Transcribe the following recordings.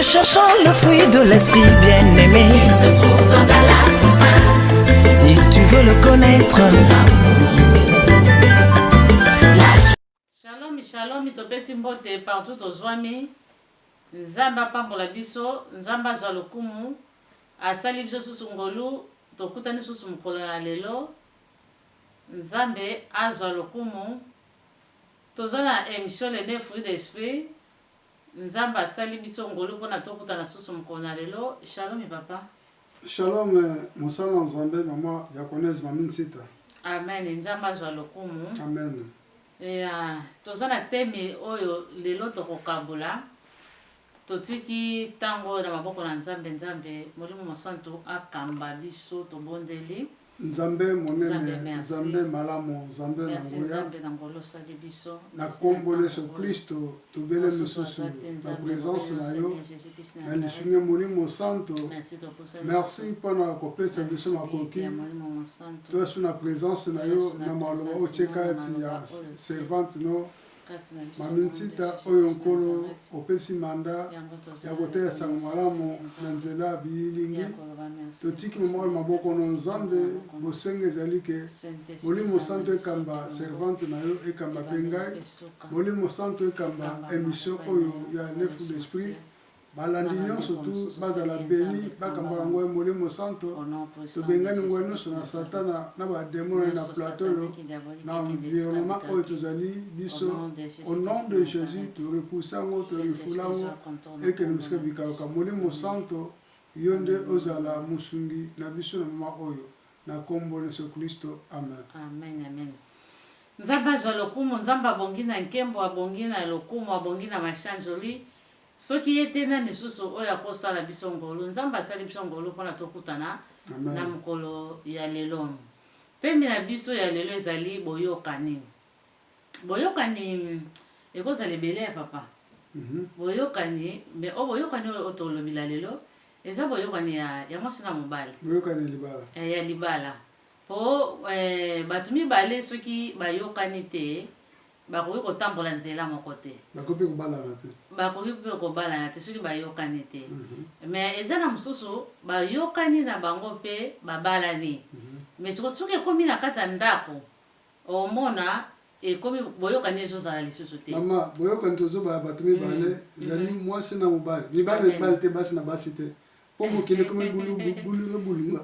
cherchons le fruit de l'esprit bien-aimé. Il se trouve dans Galate-Saint. Si tu veux le connaître. Shalom, shalom, topesi mbote partout ozwami. Nzamba pambola biso, nzamba zwa lokumu. Asali biso susu ngolu, tokutani susu mukolo na lelo. Nzambe azwa lokumu. Tozwa na émission le 9 fruits d'esprit. Nzamba asali biso ngolu pona tokutana susu mukolo na lelo. Shalom papa. Shalom mosala nzambe mama yakonezi mami nsita. Amen, nzamba azwa lokumu. Amen. Tozwa na temi oyo lelo tokokabula. Totiki tango na maboko na nzambe molimo mosantu akamba biso tobondeli. Nzambe monene, Nzambe malamu, Nzambe na ngoya. Na kombo Yesu Kristo tobele misusu na présence na yo. Na lisunge molimo santo. Merci mpona kopesa biso makoki. Toyesu na présence na yo na maloba ochekati ya servante no. Mami nsita oyo nkolo opesi manda ya kotesa malamu na nzela bilingi. Totiki mama maboko no Nzambe bosenge ezali ke molimo santo ekamba servante na yo ekamba pengai. Molimo santo ekamba émission oyo ya 9 fruits d'esprit. Balandi nyonso tu bazala beni bakamba yango molimo santo tobengani ngo nyonso na satana na bademone na plateau na environnement oyo tozali biso au nom de Jésus tu repousses ngo tu refulango et que nous soyons bikaloka molimo santo yonde ozala musungi na biso na mama oyo na kombo Yesu Kristo amen. Amen amen. Nzamba zwa lokumu nzamba bongina nkembo abongina lokumu abongina mashanjoli. Soki yete na nisusu oya kosala biso ngolo nzamba asali biso ngolo pona tokutana na mukolo ya lelo. Temi na biso ya lelo ezali boyokani. Boyokani ekozala ebele papa. Boyokani me boyokani otolobila lelo eza boyokani ya mwasi na mobali. Boyokani libala. Ya libala. Po batu mibale soki bayokani te bakoki kotambola nzela moko te. Bakoki kobalana te. Bakoki kobalana te soki bayokani te. Mais eza na mosusu bayokani na bango pe babalani. Mais soki ekomi na kati ya ndako omona ekomi boyokani ezozala lisusu te. Mama boyokani tozoba bato mibale ezali mwasi na mobali. Mibale te basi na basi te. Po mokili komi bulu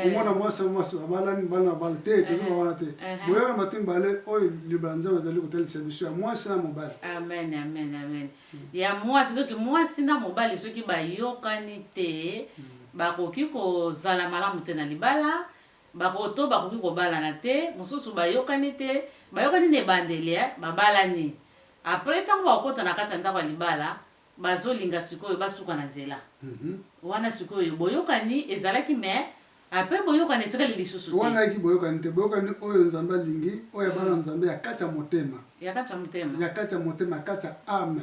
omona mwasi abalani bana bala te tozoba te. Boyoka bato mibale oyo libanza bazali kotalisa biso ya mwasi na mobali. Amen amen amen. Ya mwasi donc mwasi na mobali soki bayokani te bakoki kozala malamu te na libala. Bakoki kobalana te mosusu bayokani te bayokani ne bandeli babalani. Après tango bakota na kati ya ndako ya libala bazolinga sikoyo basuka na nzela. Wana sikoyo boyokani ezalaki me après boyokani etikali lisusu te. Wana ki boyokani te boyokani oyo Nzambe alingi oyo bana Nzambe ya kati ya motema. Ya kati ya motema. Ya kati ya motema kati ya ame.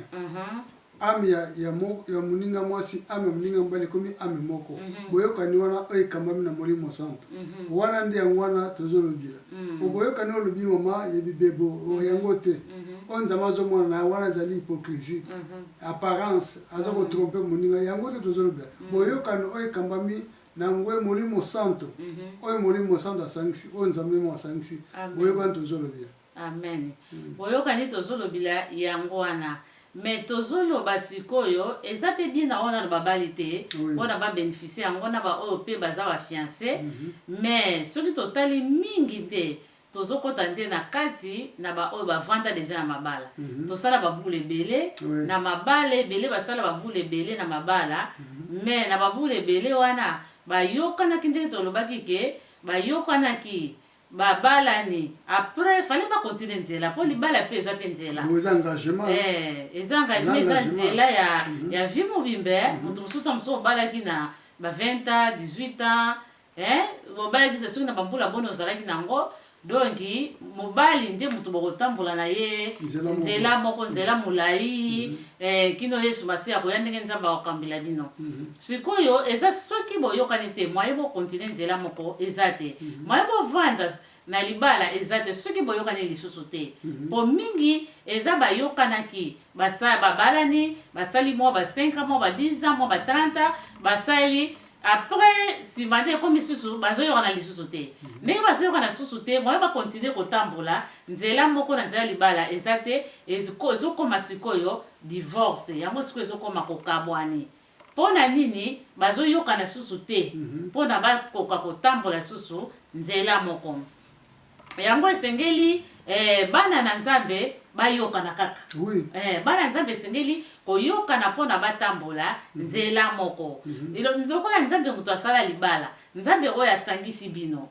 Ame ya muninga mwasi ame muninga mbali komi ame moko. Boyokani wana oyo kambami na molimo santo. Wana ndi yango wana tozolobila. Boyokani olobi mama yebibebo yango te. Onzama zomona na wana zali hypocrisie. Apparence azoko tromper muninga yango te tozolobila. Boyokani oyo kambami na ngwe molimo santo. Oyo molimo santo asangisi oyo Nzambe mo asangisi. Boyokani tozolobila. Amen. Boyokani tozolobila yango wana. Mais tozoloba sikoyo eza pe bien na wana babali te wana ba bénéficier yango na ba oyo pe baza ba fiancé mais soki totali mingi te tozokota nde na kati na ba oyo bavanda déjà na mabala tosala babule ebele na mabala ebele basala babule ebele na mabala mais na babule ebele wana bayokanaki ndenge tolobaki ke bayokanaki babalani après fallait pas continuer nzela po libala pe eza pe nzela eza engagement eza engagement eza nzela ya vie mobimbe mutu mosusu mosusu obalaki na ba 20 ans 18 ans obalaki te soki na bambula boni ozalaki nango donc mobali nde mutu bokotambola na ye nzela moko nzela mulai kino yesu masiya koya ndenge nzambe akokambela bino sikoyo eza soki boyokani te mwaye bokontinue nzela moko eza te mwaye bovanda na libala eza te soki boyokani lisusu te po mingi eza bayokanaki babalani basali mwa ba 5 mwa ba 10 mwa ba 30 basali après nsima nde ekomi lisusu bazoyokana lisusu te ndenge bazoyokana lisusu te mwaye bakontinue kotambola nzela moko na nzela libala eza te ezokoma sikoyo divorce yango sikoyo ezokoma kokabwani mpo na nini bazoyokana lisusu te mpo na bakoka kotambola lisusu nzela moko yango esengeli bana na nzambe bayokana kaka bana nzambe esengeli koyokana mpona batambola nzela moko nzokola nzambe moto asala libala nzambe oyo asangisi bino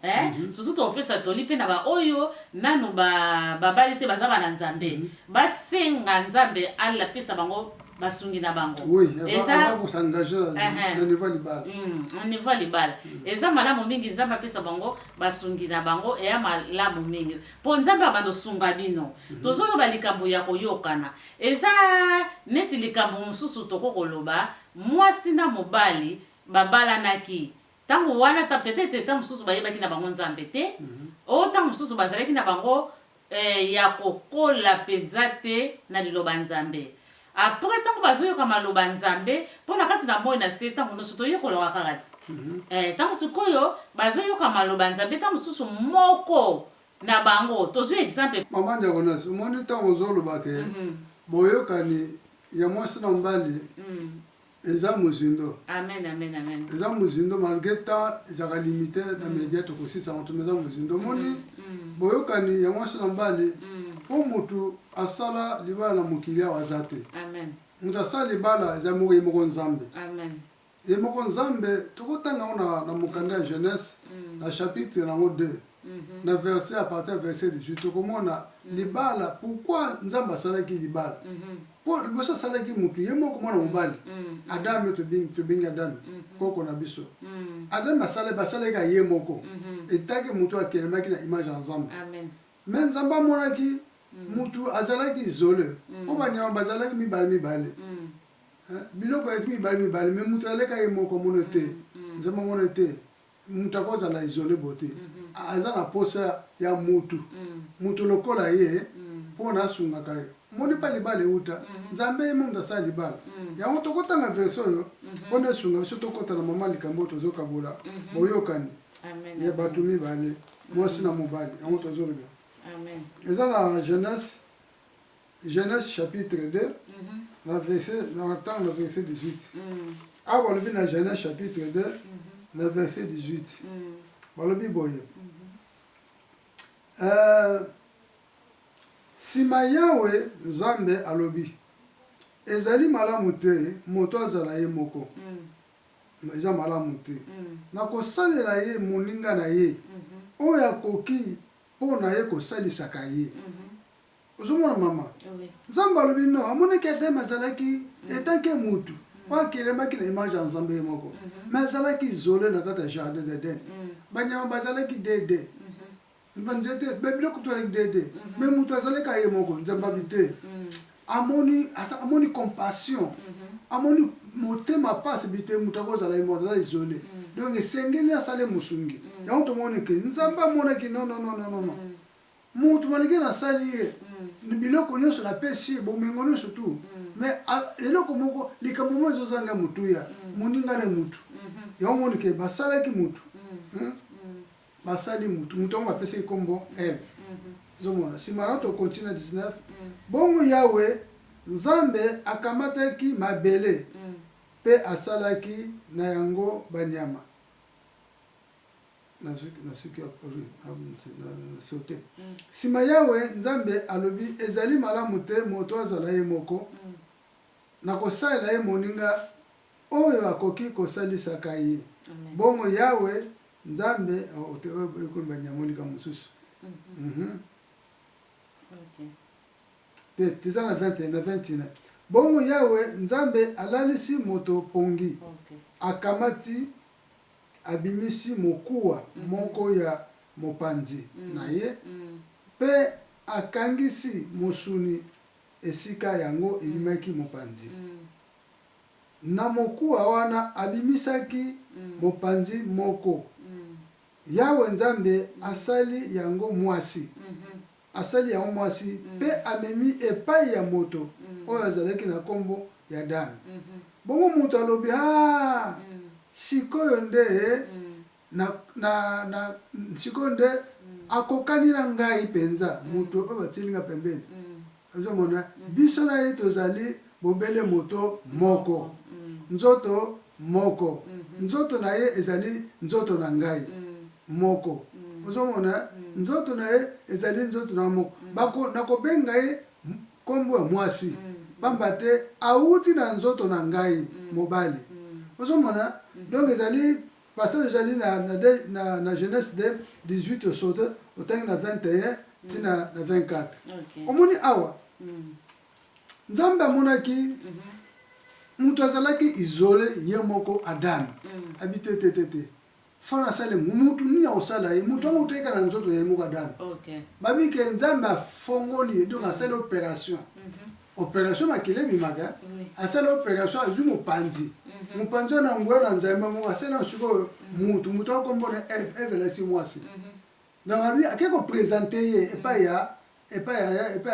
surtout topesa toli mpe na baoyo nanu babali te baza bana nzambe basenga nzambe alapesa bango basungi na bango eza niveau libala eza malamu mingi nzambe apesa bango basungi na bango eya malamu mingi mpo nzambe abando sunga bino tozoloba likambo ya koyokana eza neti likambo mosusu tokokoloba mwasi na mobali babalanaki ntango wana peut-être ntango mosusu bayebaki na bango nzambe te o ntango mosusu bazalaki na bango ya kokola mpenza te na liloba nzambe après ntango bazoyoka maloba nzambe mpona kati na moi na se ntango nyonso toyekolaka kaka ti ntango sikoyo bazoyoka maloba nzambe ntango mosusu moko na bango tozwi exemple mama ndiakonasi omoni ntango ozoloba ke boyokani ya mwasi na mobali eza mozindo eza mozindo malgré temps ezaka limité na média tokosisa moto eza mozindo omoni boyokani ya mwasi na mobali po mutu asala libala na mokili awa aza te mutu asala libala eza moko ye moko nzambe ye moko nzambe tokotanga ngo na mokanda ya jeunesse na chapitre nango 2 na verset à partir verset 18 tokomona libala pourquoi nzambe asalaki libala po liboso asalaki mutu ye moko mwana mobali adame tobengi adame koko na biso adame basalaki ye moko etaki mutu akelemaki na image ya nzambe mais nzambe amonaki mutu azalaki isolé po banyama bazalaki mibale biloko yaki mibale mais mutu aleka ye moko mono te nzambe mono te mutu akozala isolé bote aza na posa ya mutu lokola ye mpo na asungaka ye moni pa libala euta nzambe ye mutu asala libala yango tokotanga verse oyo mpona esunga biso tokota na mama likambo tozokabola boyokani ya bato mibale mwasi na mobali yango tozoloba eza na Genèse chapitre 2 na verset 18 awa balobi na Genèse chapitre 2 na verset 18 balobi boye nsima yawe nzambe alobi ezali malamu te moto azala ye moko eza malamu te nakosalela ye moninga na ye oyo akoki mpo na ye kosalisaka ye ozomona mama nzambe alobi no amonaki adame azalaki etaki mutu po akelemaki na image ya nzambe ye moko mais azalaki isole na kati ya jardin d'Eden banyama bazalaki dede banzete babiloko tozalaki dede mais mutu azalaki ye moko nzambe abi te amoni compassion amoni motema pasi bi te mutu akozala ye moko aza isole donc esengeli asale mosungi yango tomoni ke nzambe amonaki non mutu malgré nasali ye biloko nyonso napesi ye bomengo nyonso tu mais eloko moko likambo moko ezozanga motuya moninga na mutu yango moni ke basalaki mutu basali mutu yango bapesi ye kombo Eve ezomona nsima na tokontinue 19 bongo yawe nzambe akamataki mabele mpe asalaki na yango banyama sote nsima yawe nzambe alobi ezali malamu te moto azala ye moko nakosalela ye moninga oyo akoki kosalisaka ye bongo yawe nzambe banyamolika mosusu tiza na 21 na 21 bongo yawe nzambe alalisi moto pongi akamati abimisi mokuwa moko ya mopanzi na ye pe akangisi mosuni esika yango ebimaki mopanzi na mokuwa wana abimisaki mopanzi moko Yawe Nzambe asali yango mwasi asali yango mwasi pe amemi epai ya moto oyo azalaki na kombo ya Dani bongo moto alobi sikoyo nde sikoyo nde akokani na ngai penza moto oyo batilinga pembeni azomona biso na ye tozali bobele moto moko nzoto moko nzoto na ye ezali nzoto na ngai moko ozomona nzoto na ye ezali nzoto na moko bako nakobenga ye kombo ya mwasi bamba te auti na nzoto na ngai mobali ozomona donc ezali passage ezali na Genèse de 18 osote otangi na 21 tina na 24 omoni awa Nzambe amonaki mutu azalaki isolé ye moko Adam habité tete fana sale mutu nini osala ye mutu ngo teka na nzoto ye moko Adam babi ke Nzambe afongoli donc asala opération makile bimaga asala opération azu mopanzi na ngwe na Nzambe moko asala suko mutu akombona Eve la si mwasi donc abi akeko présenter ye epai ya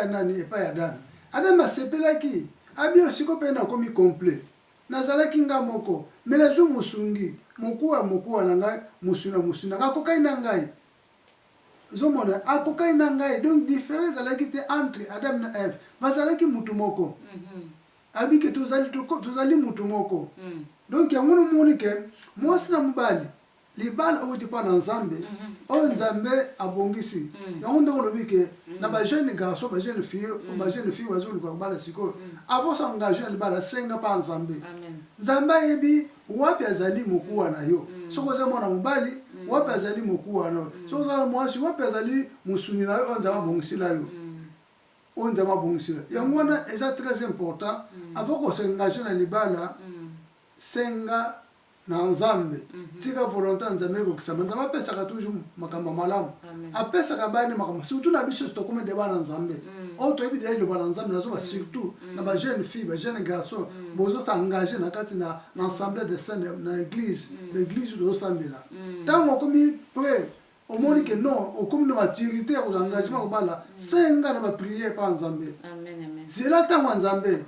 nani epai ya Adam Adam asepelaki abi osiko pe na komi complet nazalaki nga moko melezu musungi mokuwa na ngai musuna akokai na ngai zomona akokai na ngai donc différence alaki te entre Adam na Eve bazalaki mutu moko abi ke tozali mutu moko donc yango moni ke mwasi na mobali libala oyo tipa na Nzambe oyo Nzambe abongisi yango ndeko lobi ke na ba jeune garçon ba jeune fille bazoluka kobala sikoyo avant s'engager na libala senga pa Nzambe Nzambe yebi wapi azali mokuwa na yo soko za mwana mobali wapi azali mokuwa na yo soko za mwasi wapi azali musuni na yo Nzambe abongisila yo Nzambe abongisila yango wana eza très important avant ko s'engager na libala senga na Nzambe tika volonté Nzambe ko kisama Nzambe apesaka toujours makambo malamu apesaka bani makambo surtout na biso to comme débat na Nzambe o to ebi le bana Nzambe na zo surtout na ba jeune fille ba jeune garçon bozo s'engager na kati na ensemble de saints na l'église do sambela tango komi près au monde que non au comme na maturité au engagement ko bala senga na ba prière pa Nzambe amen c'est là tango Nzambe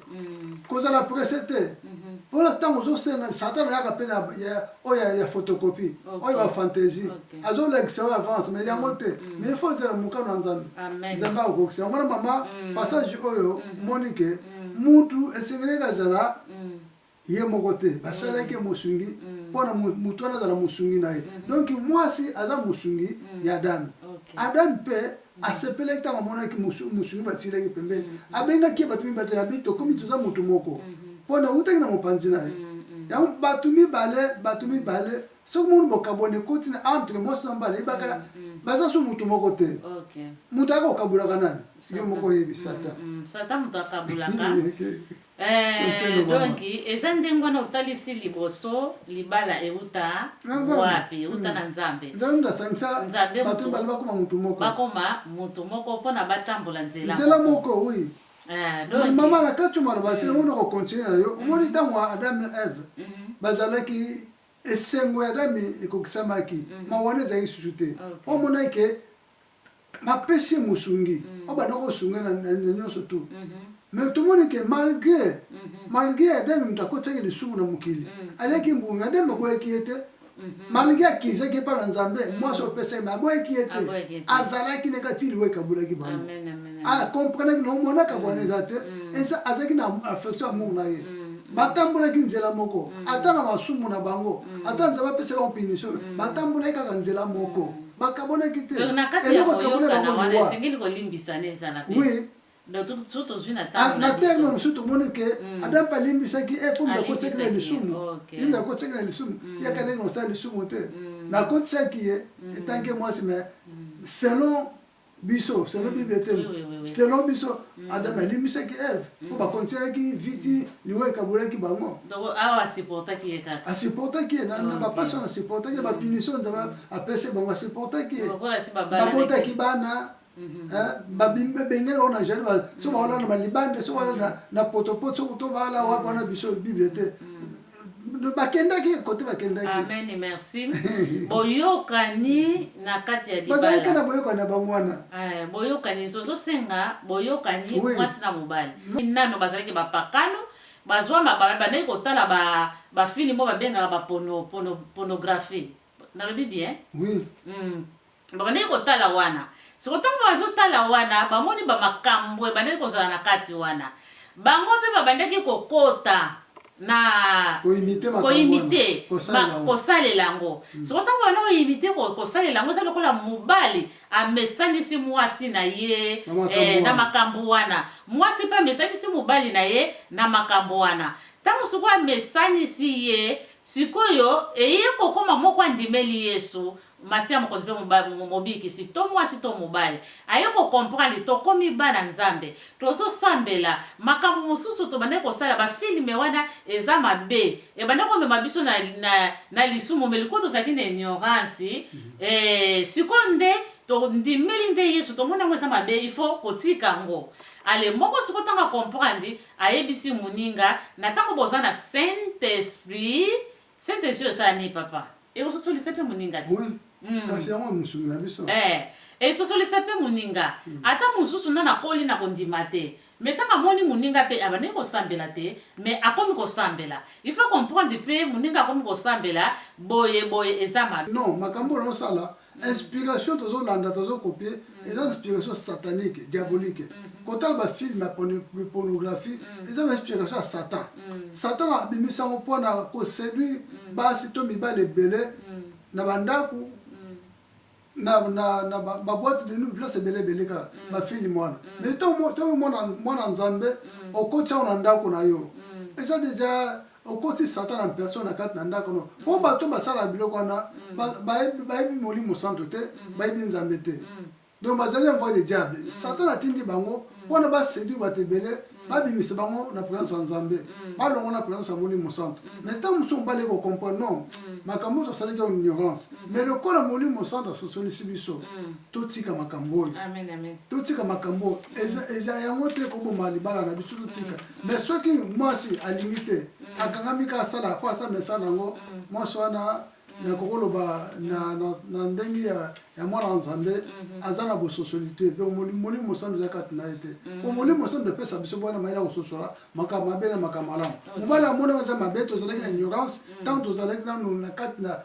koza la précédé Voilà tant aux autres Satan a appelé ya photocopie oya ba fantaisie azo l'excès avance mais ya monté mais il faut zela mukano Nzambe Nzambe okokisa mwana mama passage oyo Monique mutu esengeleka zala ye mokote basalaki musungi pona mutu ana zala musungi naye donc mwasi aza musungi ya Adam pe asepeleka ta mona ki musungi batileki pembeni abenga ki batumi batela bito komi tuza mutu moko pona utangi na mopanzi naye ya batumi bale so mundu bokabone kotina entre mwasi na mbale ibaka baza su mutu moko te mutu akokabula kanani yo moko yebi Satan mutu akabulaka donc eza ndenge wana otalisi liboso libala euta wapi euta na Nzambe Nzambe bakoma mutu moko bakoma mutu moko mpona batambola nzela moko oui mama na kati maloba te ono ko continuer na yo omoni tango Adam na Eve bazalaki esengo ya Adam ekokisamaki mawana ezali susu te omona ke mapesi musungi obana kosunga na nyonso tu mais tout le monde que malgré Adam mutakotaki lisumu na mukili aleki mbunga Adam boyeki ete malgré kizaki pa Nzambe mwasi opesa maboyeki ete azalaki nekatili wekabulaki bana comprendre que non mona kaboneza te esa azaki na affection amour na ye batambolaki nzela moko ata na masumu na bango ata Nzambe apesaka opinition batambolaki kaka nzela moko bakabonaki te eloko kabonaka wana esengeli kolimbisana ezala pe oui na terme mosusu tomoni ke Adam palimbisaki po nakotisaki na lisumu nakotisaki na lisumu yaka ndenge osala lisumu te nakotisaki ye etanke mwasi mais selon biso c'est la Bible selon biso Adam alimisa ki Ève pour ba continuer ki viti liwe kabula ki bango donc awa supporta ki ekaka supporta ki na ba passion supporta ki ba punition za apese bango supporta ki ba bota ki bana babimbe bengele ona jeli ba so ba ona na libande so ba na potopoto to bala wa bona biso Bible te bakendaki kote bakendaki amen merci boyokani na kati ya libala bazalaki na boyokani na bamwana boyokani tozosenga boyokani mwasi na mobali nano bazalaki bapakano bazwa bandaki kotala bafilme oyo babengaka bapornographie nalobi bien oui babandaki kotala wana sikotango bazotala wana bamoni bamakambo ebandaki kozala na kati wana bango mpe babandaki kokota na koimite kosalela yango soko ntango wana koimite kosalela yango eza lokola mobali amesanisi mwasi na ye na makambo wana mwasi mpe amesanisi mobali na ye na makambo wana ntango soko amesanisi ye sikoyo eye kokoma moko andimeli Yesu masi ya mokonzi mpe mobikisi to mwasi to mobali aye kokomprendre tokomi bana nzambe tozosambela makambo mosusu tobandaki kosala bafilme wana eza mabe ebandaki komema biso na lisumu me likoyo tozalaki na ignorance sikoyo nde ndimeli nde Yesu tomoni yango eza mabe ifo kotika yango ale moko sikoyo ntango akomprendre ayebisi moninga na ntango boza na Saint-Esprit osala nini papa ekososolisa mpe moninga ti kasi yango mosusu na biso esosolisa mpe moninga ata mosusu nde nakoli na kondima te me ntango amoni moninga mpe abandeki kosambela te me akomi kosambela il faut comprendre mpe moninga akomi kosambela boye eza mabe non makambo oyo osala inspiration tozolanda tozokopie eza inspiration satanique diabolique kotala bafilme ya pornographie eza bainspiration ya satan satan abimisa yango mpona koséduire basi to mibali ebele na bandako na baboîte de nuit place ebele kaka bafilme wana mais to mwana nzambe okoti yango na ndako na yo eza deja okoti satan na personne na kati na ndako no po bato basala biloko wana bayebi molimo santo te bayebi nzambe te donc bazali envoyé de diable satan atindi bango mpona baséduire bato ebele babimisa bango na présence ya nzambe balongo na présence ya molimo santo mais ntango mosusu mobali kokomprendre non makambo oyo tosalaki yango ignorance mais lokola molimo santo asosolisi biso totika makambo oyo totika makambo oyo eza yango te koboma libala na biso totika mais soki mwasi alingi te akangami kaka asala po asala mesala yango mwasi wana nakokoloba na ndenge ya mwana nzambe aza na bososolite mpe molimo santo eza kati na ye te po molimo santo epesa biso bwana mayela kososola makambo mabe na makambo malamu mobali amoni eza mabe tozalaki na ignorance ntango tozalaki nanu na kati na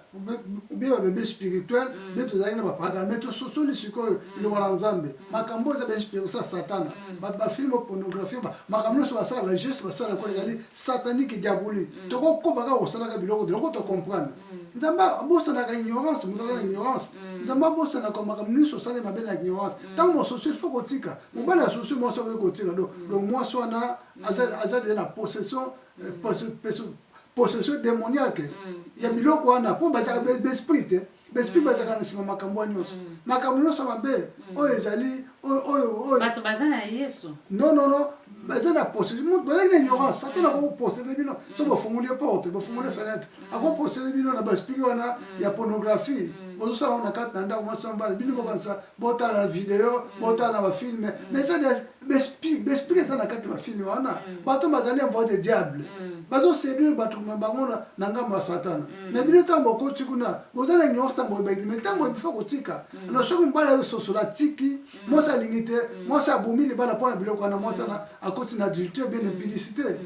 be babebe spirituel be tozalaki na bapagane mais tososoli sikoyo liloba na nzambe makambo eza bainspiration ya satana bafilme pornographie makambo nyonso basala bageste basala ko ezali satanique diabolique tokokobaka kosalaka biloko te loko tocomprendre nzambe abosanaka ignorance moto aza na ignorance nzambe abosanaka makambo nyonso osali mabe na ignorance ntango mosusu il faut kotika mobali asusu mwasi oyo kotika donc mwasi wana aza de na possession démoniaque ya biloko wana mpo bazalaka baesprit te baesprit bazalaka na nsima makambo nyonso makambo nyonso mabe oyo ezali oyo bato baza na Yesu non baza na possédé bazali na ignorance satan akoposede bino so bafungoli porte bafungoli fenêtre akoposede bino na baesprit wana ya pornographie bozosala ngo na kati na ndako mwasi mobali bino bokanisa botala na video botala na bafilme mais eza baesprit eza na kati ya bafilme wana bato bazali envoyé de diable bazoséduire bato bango na ngambo ya satana mais bino ntango bokoti kuna boza na ignorance ntango boyebaki mais ntango ebifa kotika alors soki mobali azososola tiki mwasi alingi te mwasi abomi libala mpona biloko wana mwasi akoti na adultère bien impudicité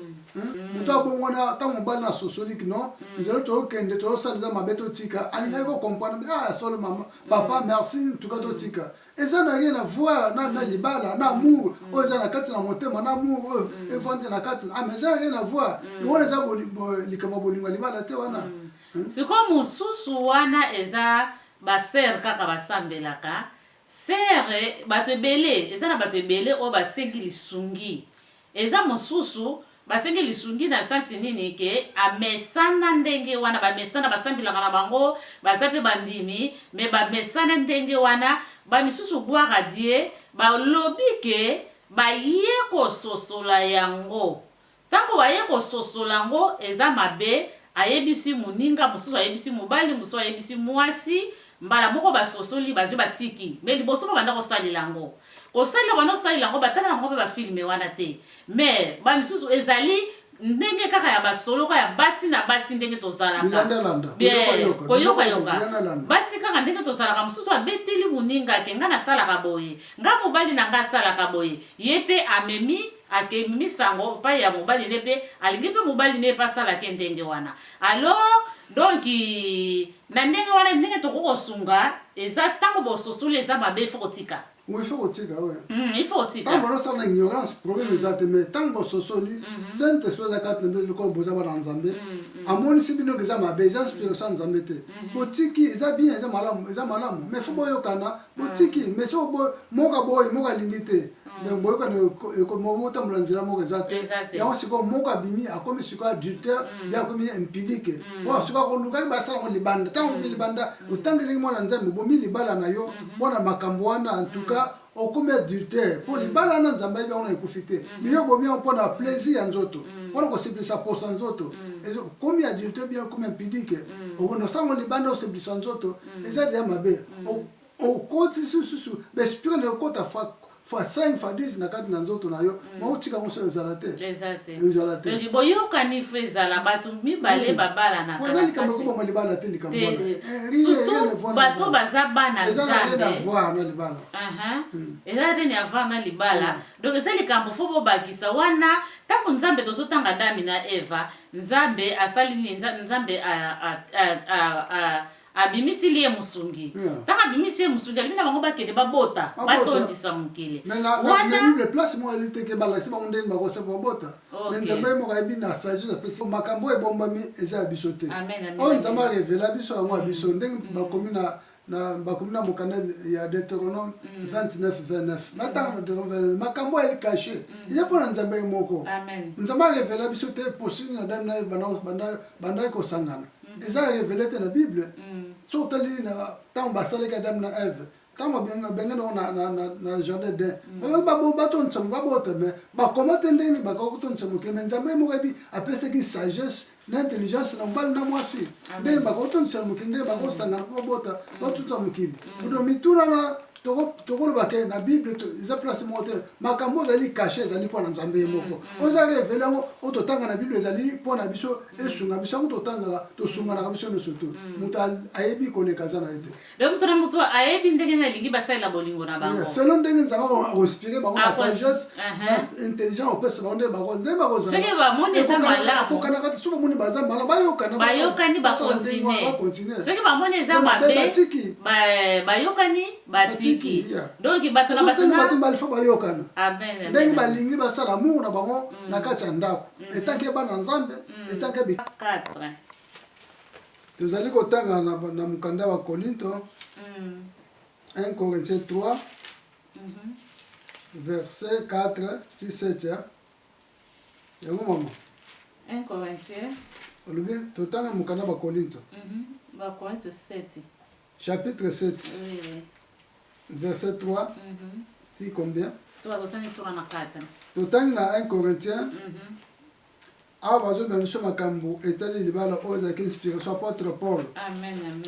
moto abongwana ntango mobali na sosoliki non nzela tokende tozosalisa mabe totika alingaki kokomprendre solo mama papa merci tuka totika eza na rien à voir na libala na amour oyo eza na kati na motema na amour oyo evandi na kati mais eza na rien à voir wana eza likambo bolingo ya libala te wana sikoyo mosusu wana eza basere kaka basambelaka sere bato ebele eza na bato ebele oyo basengi lisungi eza mosusu basengi lisungi na sansi nini ke amesana ndenge wana bamesana basambilaka na bango bazape bandimi me bamesana ndenge wana bamisusu gloire à Dieu balobi ke baye kososola yango tango baye kososola yango eza mabe ayebisi muninga mususu ayebisi mobali mususu ayebisi mwasi mbala moko basosoli bazwi batiki me liboso babanda kosalela yango kosalela bana kosalela yango batala yango mpe bafilme wana te me bamisusu ezali ndenge kaka ya basolo ka ya basi na basi ndenge tozalaka bien koyoka basi kaka ndenge tozalaka mususu abeteli muninga ke nga nasalaka boye nga mobali na nga asalaka boye ye mpe amemi akemisango pa ya mobali ne mpe alingi mpe mobali ne mpe asalaka ndenge wana alors donc na ndenge wana ndenge tokokosunga eza ntango bososoli eza mabe ifo kotika. Oui, il faut retirer, oui. Il faut retirer. Tant que ça, l'ignorance, problème est mais tant que ce soit lui, c'est une espèce de carte de le corps besoin dans Zambie. À mon ici, bien que ça m'a besoin d'inspiration Zambie. Botiki, ils a bien, ils a malam, mais faut boire au cana, botiki, mais so moga boy, moga limité. Donc boy quand moment temps blanzira moga zate. Et on se comme moga bimi, a comme ce quoi adultère, bien comme impidique. Bon, ce quoi qu'on luka basa on libanda, tant on libanda, autant que les mois dans Zambie, bomi libala na yo, bon na makamboana en tout cas. On commet adultère pour les balanes Zambie on a profité mais yo bomi on prend plaisir en zoto on a possible ça pour sans zoto et comme adultère bien comme impidique on a ça on les bandes on se blisse en zoto et ça déjà mabe on compte sous mais spire le compte à fois 5 fois 10 na kati na nzoto na yo mautika konso ezalate ezalate donc boyoka ni fezala batu mibale babala na kasa ezali kama ko malibala te likambona surtout bato baza bana nzambe na voir na libala ezalate ni avoir na libala donc ezali kambo fo bobakisa wana tango nzambe tozotanga dami na Eva nzambe asali ni nzambe abimisi liye musungi tanga abimisi musungi alibina bango bakende babota batondisa mukile wana le place mo elite ke bala se bango ndeni bako se babota mais nzambe mo ka bina sagesse pesi makambo ebombami eza bisote on nzamba revela biso yango biso ndenge bakomina na bakomina mokanda ya Deutéronome 29:29 matanga Deutéronome makambo eli caché il pour nzambe moko nzamba revela biso te possible na dana banda ko sangana eza révélé dans la Bible surtout na tant basaleka Adam na Ève tant benga na jardin d'Éden ba bomba ton tsamba bota mais ba comment ndeni ba ko ton tsamba mais nzambe mo kabi apesa ki sagesse l'intelligence na mbali na mwasi ndeni ba ko ton tsamba ndeni ba ko sanga ko bota ba tout tsamba kili do mituna na tokolo bake na Bible eza place moteur makambo zali caché zali pour nzambe moko oza révéler on totanga na Bible zali pour na biso esunga biso on totanga to sunga na biso no soto muta ayebi ko le kazana ete donc mutana muto ayebi ndenge na lingi basala bolingo na bango selon ndenge nzamba ko inspirer bango na sagesse na intelligence on peut se rendre bango ndenge bango zama seke ba mone za mala ko kana kati suba mone baza mala bayokani ba continuer seke ba mone za mabe bayokani bati donc bato na bato na bato faut bayokana amen ndenge balingi basala mu na bango na kati ya ndako etanke bana nzambe etanke bi 4 tozali kotanga na mukanda wa Korinto 1 Corinthiens 3 verset 4 jusqu'à 7 yango mama 1 Corinthiens olobi totanga mukanda wa Korinto ba Corinthiens 7 chapitre 7 oui verset 3 si combien totangi na 1 Corinthiens awa bazobengiso makambo etali libala oyo ezalaki inspiration apôtre Paul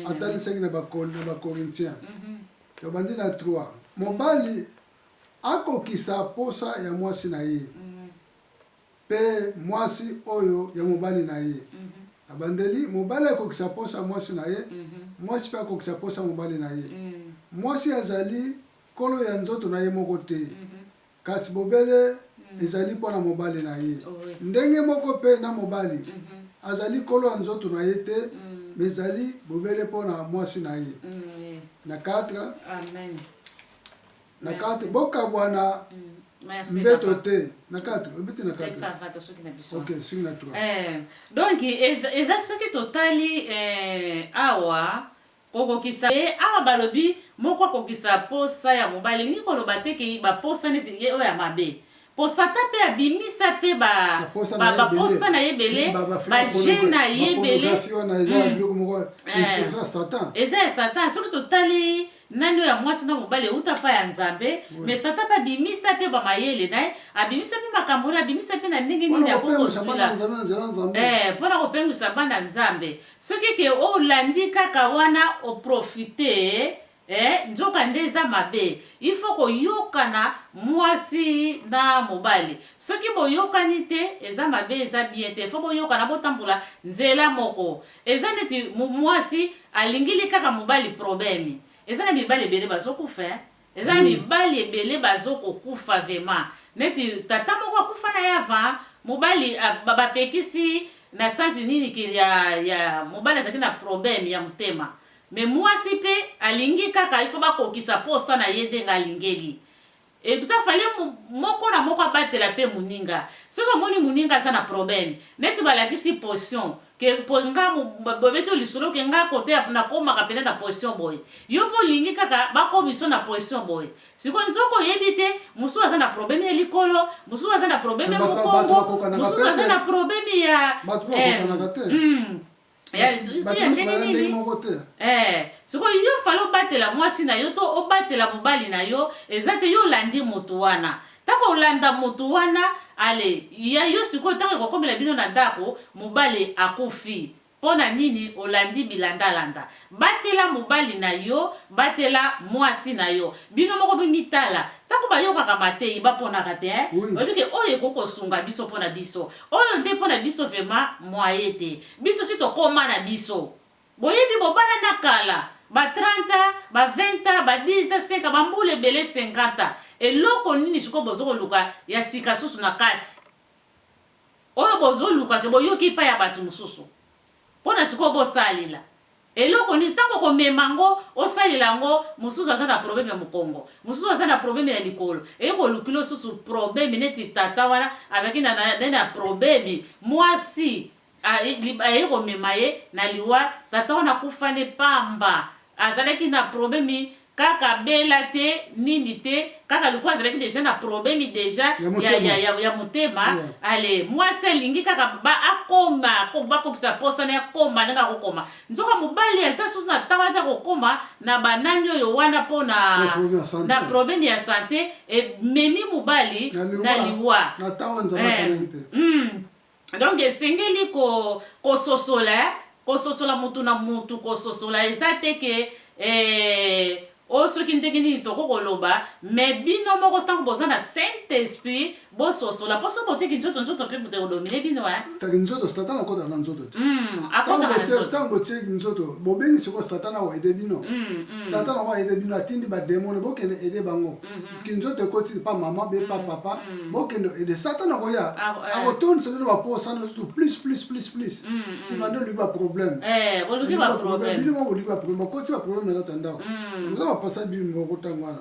atalisaki na bacorintien tobandi na 3 mobali akokisa posa ya mwasi na ye mpe mwasi oyo ya mobali na ye abandeli mobali akokisa posa ya mwasi na ye mwasi mpe akokisa posa ya mobali na ye mwasi azali kolo ya nzoto na ye moko te kasi bobele ezali mpona mobali na ye ndenge moko mpe na mobali azali kolo ya nzoto na ye te mais ezali bobele mpona mwasi na ye na 4 na 4 bokabwana mbeto te na 4 obiti na 4 ok soki na 3 donc eza soki totali awa kokokisa awa balobi moko akokisa posa ya mobali lingi koloba te ke baposa neti ye oyo ya mabe posata pe abimisa pe baposa na yebele baje na yebele eza ya satan soki totali nani ya mwasi na mobali euta pa ya nzambe mais satan pe abimisa pe bamayele na ye abimisa pe makambo na abimisa pe na ndenge nini ya kokosula mpona kopengwisa bana nzambe soki ke olandi kaka wana oprofite nzoka nde eza mabe il faut koyokana mwasi na mobali soki boyokani te eza mabe eza bien te faut boyokana botambola nzela moko eza neti mwasi alingili kaka mobali problème eza na mibali ebele bazokufa eza na mibali ebele bazokokufa vraiment neti tata moko akufa na yava mobali bapekisi na sansi nini ki ya mobali azalaki na problème ya motema mais mwasi pe alingi kaka ifo bakokisa posa na ye ndenge alingeli ekuta fale moko na moko abatela pe muninga soki omoni muninga aza na problème neti balakisi potion ke nga bobeti lisolo ke nga kote nakomaka pene na potion boye yo mpo olingi kaka bakomiso na potion boye sikoyo nzoko oyebi te mosusu aza na problème ya likolo mosusu aza na problème ya mokongo mosusu aza na problème ya sikoyo yo fale obatela mwasi na yo to obatela mobali na yo eza te yo olandi motu wana ntango olanda motu wana ale ya yo sikoyo ntango ekokomela bino na ndako mobali akufi mpona nini olandi bilandalanda batela mobali na yo batela mwasi na yo bino moko bimitala ntango bayokaka matei baponaka te oyebi ke oyo ekokosunga biso mpona biso oyo nde mpona biso vraimen moye te biso si tokoma na biso boyebi bobala na kala ba 30 ba 20 ba 10 5 bambula ebele 50 eloko nini sikoyo bozokoluka ya sika susu na kati oyo bozoluka ke boyoki pa ya bato mosusu mpona sikoyo bosalila eloko nini ntango komema ngo osalila ngo mosusu aza na problème ya mokongo mosusu aza na problème ya likolo ekolukila osusu problème neti tata wana azalaki na problème mwasi aye komema ye na liwa tata wana akufane pamba azalaki na problème kaka bela te nini te kaka likuwa azalaki deja na problème deja ya motema ale mwasi alingi kaka akoma bakokisa posa na akoma ndenge akokoma nzoka mobali aza susu na ntango aza kokoma na banani oyo wana mpo na problème ya santé ememi mobali na liwa donc esengeli kososola mutu na mutu kososola eza te ke soki ndenge nini tokokoloba mais bino moko ntango boza na saint esprit bososola mpo soki botieki nzoto mpe bute kodomine bino taki nzoto satana akotaka na nzoto te ntango botieki nzoto bobengi sikoyo satana akoede bino satana akoede bino atindi bademone bokende ede bango kinzoto ekoti pa mama be pa papa bokende ede satana akoya akotondisa bino baposana susu plus nsima nde oluki baproblème bino moko oluki baproblème bakoti baproblème na kati ya ndako oza bapasa bino moko ntango wana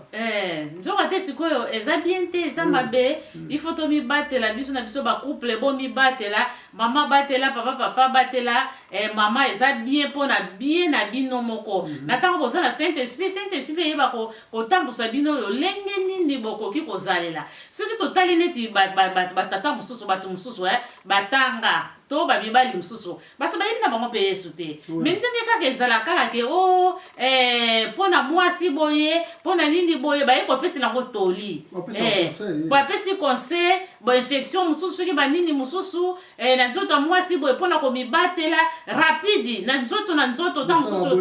nzoka te sikoyo eza bien te eza mabe ifo tomibatela biso na biso bacouple bomibatela mama batela papa batela mama eza bien mpona bien na bino moko na ntango boza na saint esprit eyeba kotambusa bino oyo lenge nini bokoki kozalela soki totali neti batata mosusu bato mosusu batanga to bamibali mosusu baso bayebi na bango mpe yesu te me ndenge kaka ezala kaka ke mpona mwasi boye mpona nini boye baye kopesela yango toli bapesi conseil bainfection mosusu soki banini mosusu na nzoto ya mwasi boye mpona komibatela rapide na nzoto ta mosusu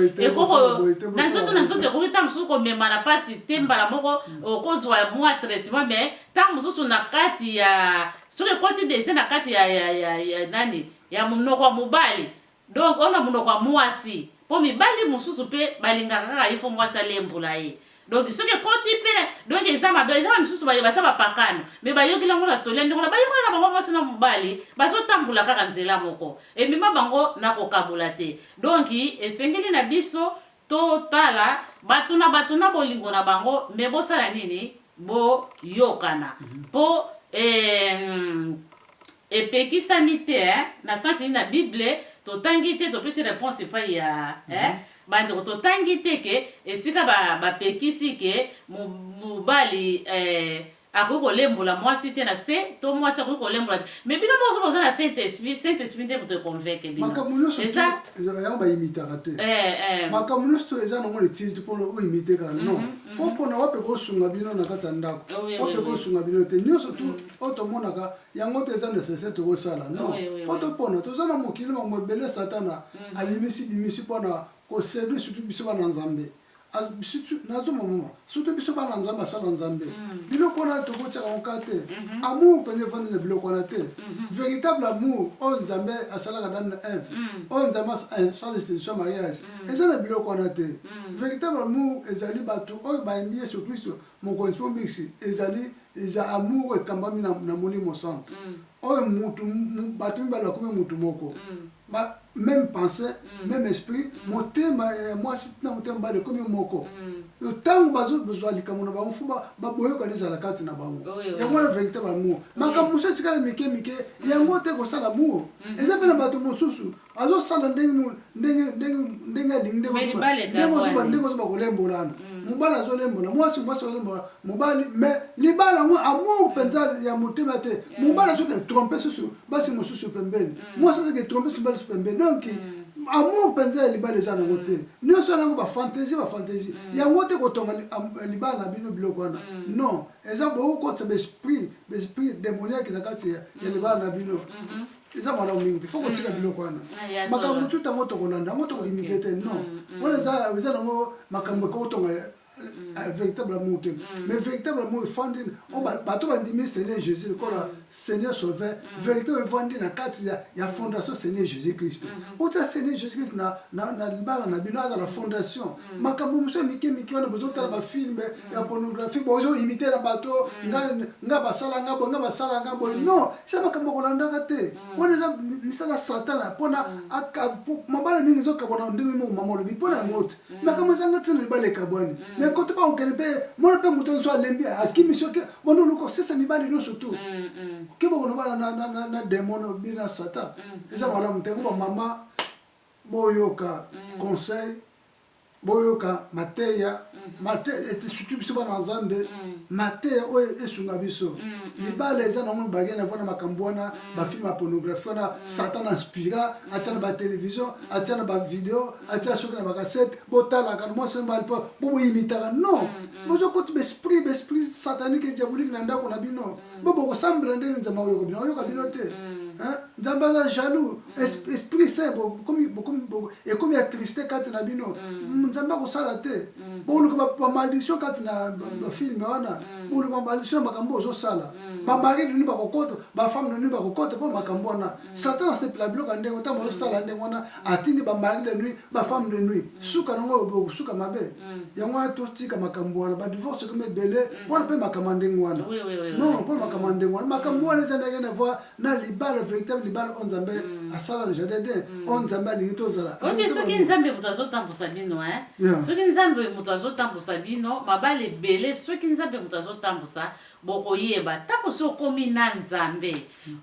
na nzoto ekoki ta mosusu komema na mpasi te mbala moko okozwa mwa traitement mais ta mosusu na kati ya soki ekoti dese na kati ya nani ya monoko ya mobali donc ona monoko ya mwasi mpo mibali mosusu mpe balingaka kaka ifo mwasi alembola ye donc soki ekoti mpe donc eza mabe eza bamisusu baza bapakano me bayoki lango na tolia ndenge bayokola na bango mwasi na mobali bazotambola kaka nzela moko emema bango na kokabola te donc esengeli na biso totala bato na bolingo na bango me bosala nini boyokana mpo epekisami te na sansi na bible totangi te topesi réponse epai ya bandeko totangi te ke esika bapekisi ke mobali akoki kolembola mwasi te na se to mwasi akoki kolembola te mais bino moko boza na Saint-Esprit nde moto econvaincre bino makambo nyonso yango bayimitaka te makambo nyonso eza nango letili te mpona oyimite kaka non fo mpona wape kosunga bino na kati ya ndako wape kosunga bino te nyonso tu oyo tomonaka yango te eza nécessaire tokosala non fo topona toza na mokili makambo ebele satana abimisi mpona koséduire surtout biso bana nzambe nazomamama surtout biso bana nzambe asala nzambe biloko wana tokotiaka moka te amour mpenza evandi na biloko wana te véritable amour oyo nzambe asalaka dame na eve oyo nzambe asala institution mariage eza na biloko wana te véritable amour ezali bato oyo bayembi yesu kristo mokonzi mpo mbiksi eza amour ekambami na molimo santo oyo bato mibale bakomi mutu moko même pensée, même esprit, motema mwasi na motema bale komi moko. Tango bazo besoin likambo na bango fuba baboyo kanisa la kati na bango. Yango la véritable amour. Makambo muso tikala mike yango te ko sala amour. Eza pena bato mosusu azo sala ndenge lingde ko kolembolana. Mobali azolembola mwasi azolembola mobali mais libala ngo amour penza ya motema te. Mobali azo tromper susu basi mosusu pembeni. Mwasi azo tromper susu basi pembeni. Donc amour penza libala eza na ngote nyonso nango ba fantaisie yango te kotonga libala na bino biloko wana non eza bo ko tsa esprit démoniaque na kati ya libala na bino eza malamu mingi faut kotika biloko wana makambo tuta moto kolanda moto ko imiter te non wala eza nango makambo ko tonga véritable amour mais véritable amour fondé bato bandimi Seigneur Jésus le Seigneur sauveur véritable fondé na kati ya fondation Seigneur Jésus Christ ota Seigneur Jésus Christ na libala na bino la fondation makambo muso mike wana bozotala ba film ya pornographie bozo imiter na bato nga basala ngabo non c'est makambo kolandaka te wana za misala satana pona mabala mingi zokabona ndenge mo mamolo bipona ngoto makambo zanga tsena libala ekabwani mais quand tu pas au Canada moi le mouton soit lembi akimi soke bono luko sesa mibali no surtout ke bono bala na démon bina satan eza wala mtengo ba mama boyoka conseil boyoka mateya et surtout biso bana nzambe mateya oyo esunga biso libala eza na mona baria na vona makambo wana ba film ya pornographie wana satan inspira atia na ba télévision atia na ba vidéo atia soki na ba cassette botala kan moi c'est mal pas bobo imitaka non bozo côté esprit satanique et diabolique na ndako na bino bobo ko sambla ndeni nzama oyo ko bino te nzambe aza jaloux esprit saint et comme ya triste kati na bino nzambe akosala te boluka ba maldition kati na film wana boluka ba maldition makambo ozosala ba mari ni ba kokota ba femme ni ba kokota po makambo wana satan se pla bloka ndengo ta mosala ndengo wana atini ba mari de nuit ba femme de nuit suka nango suka mabe yango to tika makambo wana ba divorce comme belé pour pe makambo ndengo wana non pour makambo ndengo wana makambo wana za rien à voir na libala véritable libala on nzambe asala le jardin on nzambe lingi zala mais soki nzambe mutazo tambusa bino soki nzambe mutazo tambusa bino mabale belé soki nzambe mutazo tambusa bokoyeba tako so komi na nzambe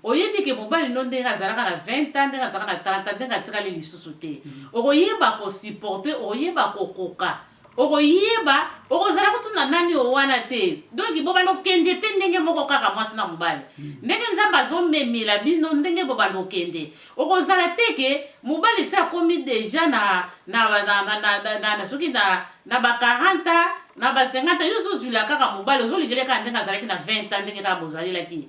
oyebi ke mobali no ndenge azalaka na 20 ans ndenge azalaka na 30 ans ndenge atikali lisusu te okoyeba ko supporter okoyeba kokoka okoyeba okozala kutuna nani owana te donc bobanda okende pe ndenge moko kaka mwasi na mobali ndenge nzambe azomemela bino ndenge bobanda okende okozala te ke mobali se akomi deja na soki na ba 40 ans na ba 50 ans yo zozula kaka mobali ozoligele kaka ndenge azalaki na 20 ans ndenge kaka bozalelaki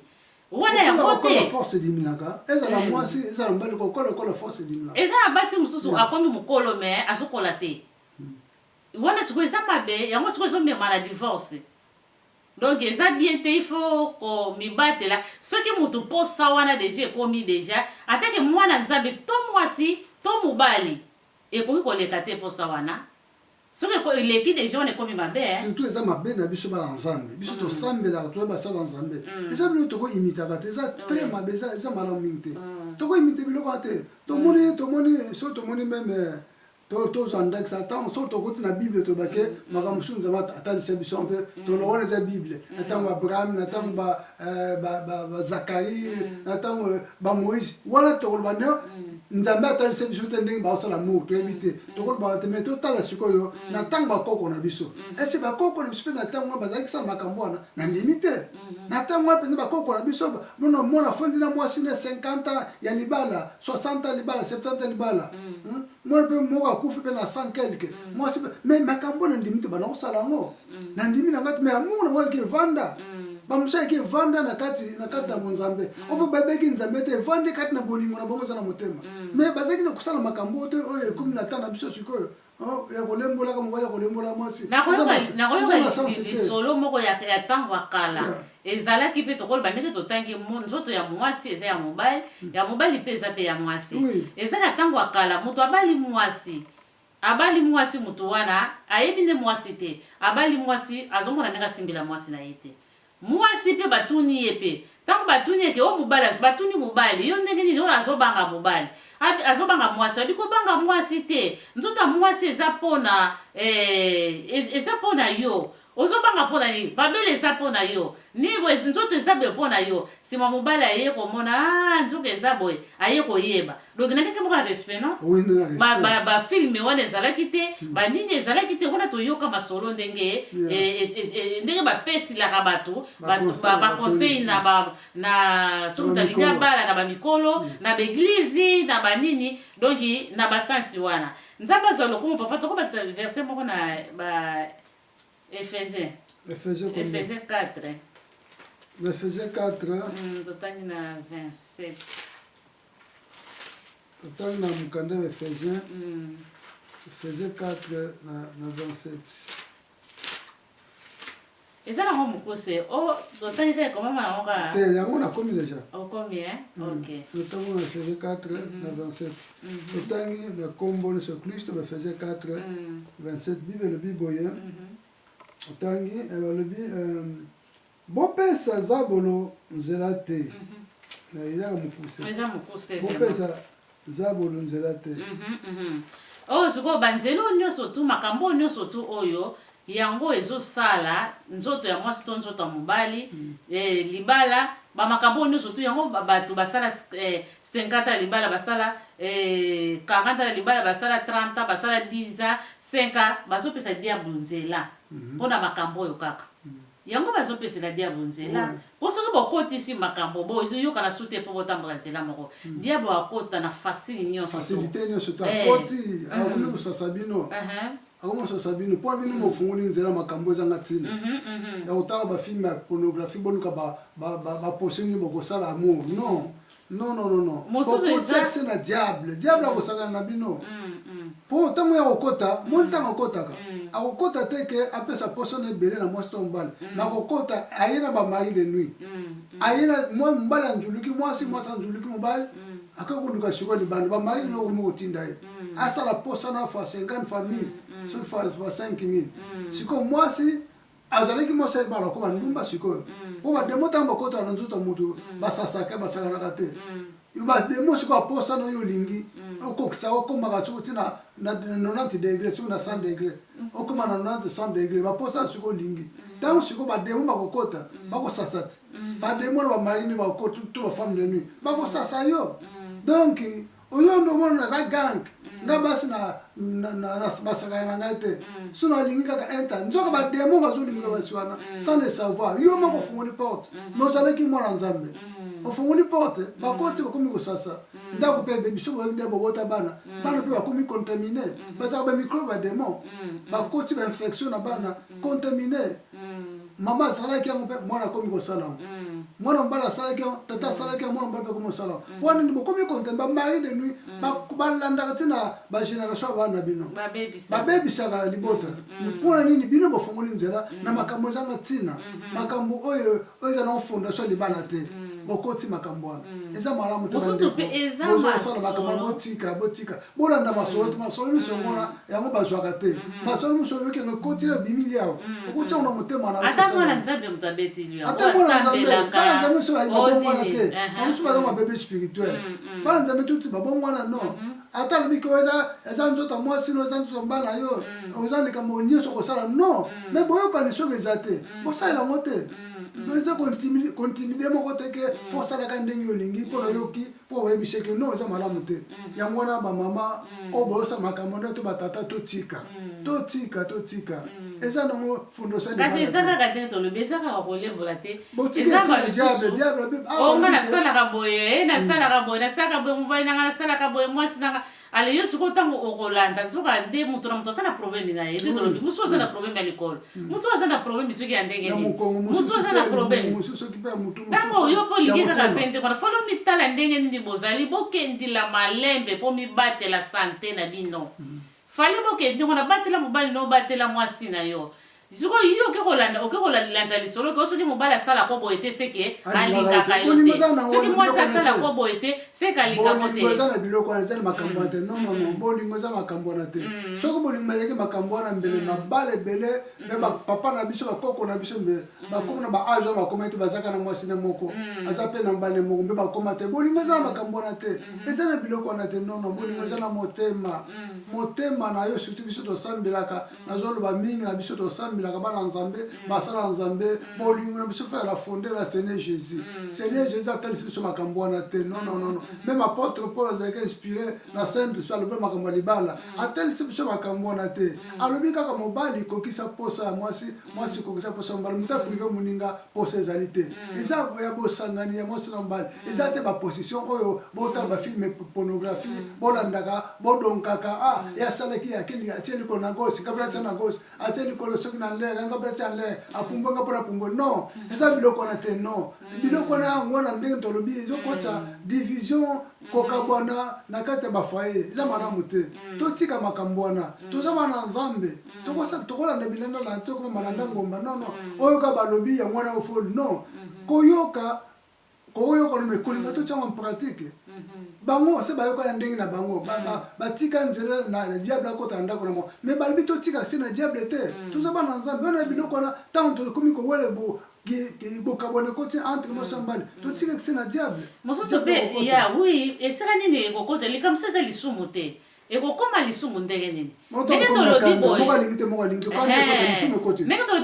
wana yango te force diminaka ezala mwasi ezala mobali kokola force diminaka ezala basi mosusu akomi mokolo me azokola te wana sikoyo eza mabe yango sikoyo ezomema na divorce donc eza bien te il faut komibatela soki motu posa wana deja ekomi deja atake mwana nzambe to mwasi to mobali ekoki koleka te posa wana soki eleki deja wana ekomi mabe surtout eza mabe na biso bana nzambe biso tosambelaka toyeba basala nzambe eza bino tokoimitaka te eza très mabe eza malamu mingi te tokoimite biloko te tomoni so tomoni meme tozanda satan so tokoti na bible tobake makambo mosusu nzambe atalisa biso te tolowona eza bible na ntango abraham na ntango ba zakari na ntango ba moïse wana tokoloba neo nzambe atalisa biso te ndenge baosala mo toyebi te tokoloba te mais totala sikoyo na ntango bakoko na biso esi bakoko na biso mpe na ntango bazalaki sala makambo wana na ndimi te na ntango wana mpenza bakoko na biso mona fondi na mwasi na 50 ans ya libala 60 ans libala 70 ans libala mwana mpe moko akufi mpe na 100 quelque mwasi mais makambo na ndimi te bana kosala yango na ndimi na ngati mais amour na mwaki evanda bamusa yake evanda na kati na monzambe opo babeki nzambe te evande kati na bolingo na bongo na motema mais bazaki na kusala makambo te oyo ekomi na tana biso sikoyo ya kolembola ka mobali ya kolembola mwasi na solo moko ya tango akala ezalaki mpe tokoloba ndenge totangi nzoto ya mwasi eza ya mobali mpe eza mpe ya mwasi eza na tango akala moto abali mwasi moto wana ayebi nde mwasi te abali mwasi azomona ndenge asimbila mwasi na ye te mwasi mpe batuni ye mpe ntango batuni eke o mobali batuni mobali yo ndenge nini oyo azobanga mobali azobanga mwasi abi kobanga mwasi te nzoto ya mwasi eza mpona yo ozobanga mpona nini babele eza mpona yo nibo nzoto eza boye mpona yo nsima mobali aye komona nzoka eza boye aye koyeba donc na ndenge moko ya respect no bafilme wana ezalaki te banini ezalaki te wana toyoka masolo ndenge bapesilaka bato baconseil na soki talingi abala na bamikolo na baeglize na banini donc na basansi wana nzambe azwa lokumu papa tokobakisa verset moko na Ephésiens 4. Ephésiens 4. Totangi na 27. Totangi na mukanda wa Ephésiens. Ephésiens 4 na 27. Eza na mukose. Oh, totangi ka komama na moka. Te yango na komi déjà. O komi OK. Totangi na Ephésiens 4 na 27. Totangi na kombo ni Christ ba Ephésiens 4 27 Bible biboye. Otangi balobi bopesa zabolo nzela te na ila mukuse bopesa zabolo nzela te siko banzelo nyonso tu makambo nyonso tu oyo yango ezosala nzoto ya mwasi to nzoto ya mobali libala bamakambo nyonso tu yango bato basala 50 libala basala 40 libala basala 30 basala 10 5 bazopesa diable nzela mpona makambo oyo kaka yango bazopesela diable nzela po soki bokotisi makambo boyoka na sute mpo botambola nzela moko diable akota na facilité nyonso to akoti akomi kosasa bino akomosasa bino mpo bino mofungoli nzela makambo ezanga ntina ya kotala bafilme ya pornographie boluka baposini bokosala amour non posexe na diable akosakana na bino mpo ntango ya kokota mo ntango akotaka akokota te ke apesa poso na ebele na mwasi to mobali nakokota aye na bamari de nuit aye na mobali anjuluki mwasi anjuluki mobali akakoluka sikoyo libanda bamari nokomi kotinda ye asala posa na fa 50 famille soki fa 5000 sikoyo mwasi azalaki mwasi ayebala ko bandumba sikoyo mpo bademo ntango bakotaka na nzoto ya motu basasaka basakanaka te bademo sikoyo aposa na oyo olingi okokisa okomaka soki tina na 90 degré soki na 100 degré okoma na 100 degré baposa sikoyo olingi ntango sikoyo bademo bakokota bakosasa te bademo na bamarini bakokota to bafemme de nuit bakosasa yo donc oyo ndo omona naza gang nga basi basakana na ngai te sono alingi kaka inta nzoka bademo bazolinga basi wana sans le savoir yo moko ofungoli porte mais ozalaki mwana nzambe ofungoli porte bakoti bakomi kosasa ndako mpe biso boyebide bobota bana mpe bakomi contamine bazaka bamicrobe bademo bakoti bainfection na bana contamine mama asalaki yango mpe mwana akomi kosala yango mwana mobali asalaki yango tata asalaki yango mwana mobali mpe akomi kosala yango wana nini bokomi contamine bamari de nuit balandaka ntina bagénération ya bana bino babebisaka libota mpona nini bino bofungoli nzela na makambo ezanga ntina makambo oyo eza na fondation libala te bokoti makambo wana eza malamu te bozosala makambo botika bolanda masolo te masolo miso ngona yango bazwaka te masolo miso oyokenge kotila bimili awa okoti yango na motema na ata mwana nzambe moto abeteli yango ata mwana nzambe miso babongwana te bamosu baza mabebe spirituel bana nzambe tuti babongwana non ata lobi ko eza nzoto moi sino eza nzoto mbala yo oza likambo nyonso kosala non mais boyokani soki eza te bosala yango te eza continuité moko te ke fo osalaka ndenge olingi mpo nayoki mpo bayebise ke non eza malamu te yango wana bamama oyo boyosala makambo nde to batata totika eza nango fondation kasi eza kaka te tolobi eza kaka kolembola te onga nasalaka boye nasalaka boye mobali nanga nasalaka boye mwasi nanga ale yo sikoyo ntango okolanda nzoka nde moto na moto aza na problème na ye nde tolobi mosu aza na problème ya likolo motu aza na problème soki ya ndenge nini motu aza na problème ntango yo mpo lingi kaka mpe nde kona folo mitala ndenge nini bozali bokendila malembe mpo mibatela sante na bino fale bokendi kona batela mobali no batela mwasi na yo ziko yo oke kolanda lisolo ke soki mobali asala kwa boye te seke alingaka yo te soki mwasi asala kwa boye te seke alingako te bolingo eza na biloko wana eza na makambo wana te non bolingo eza makambo wana te soki bolingo ezalaki makambo wana mbele mabala ebele mpe bapapa na biso bakoko na biso mbe bakoma na baage wana bakoma ete bazaka na mwasi na moko aza mpe na mbale moko mpe bakoma te bolingo eza na makambo wana te eza na biloko wana te non bolingo eza na motema na yo surtout biso tosambelaka nazoloba mingi na biso tosambelaka bana nzambe basala nzambe bolingo na biso faire la fonder la Seigneur Jésus atalisi biso makambo wana te non même apôtre Paul azalaki inspiré na Saint-Esprit alobi makambo ya libala atalisi biso makambo wana te alobi kaka mobali kokisa posa ya mwasi kokisa posa ya mobali moto aprive moninga posa ezali te eza ya bosangani ya mwasi na mobali eza te baposition oyo botala bafilme pornographie bolandaka bodonkaka yasalaki yakeli atie likolo na gauche kabla atia na gauche atie likolo soki na lega nga beti ale apumbonga pona pumbo non eza biloko na te non biloko na yango na ndenge tolobi ezokota division kokabwana na kati ya bafoyer eza malamu te totika makambo wana toza bana nzambe tokolanda bilenda na tokoma malanda ngomba non oyoka balobi yango wana ofoli non koyoka no kolinga totiango en pratique bango se bayoka ya ndenge na bango batika nzela na diable akota na ndako na mo mais balobi totika se na diable te toza bana nzambe wana biloko wana ntango tokomi kowele bokabwane koti entre mosambali totika se na diable mosusu mpe ya oui esika nini ekokota likambo eza lisumu te ekokoma lisumu ndenge nini ndenge tolobi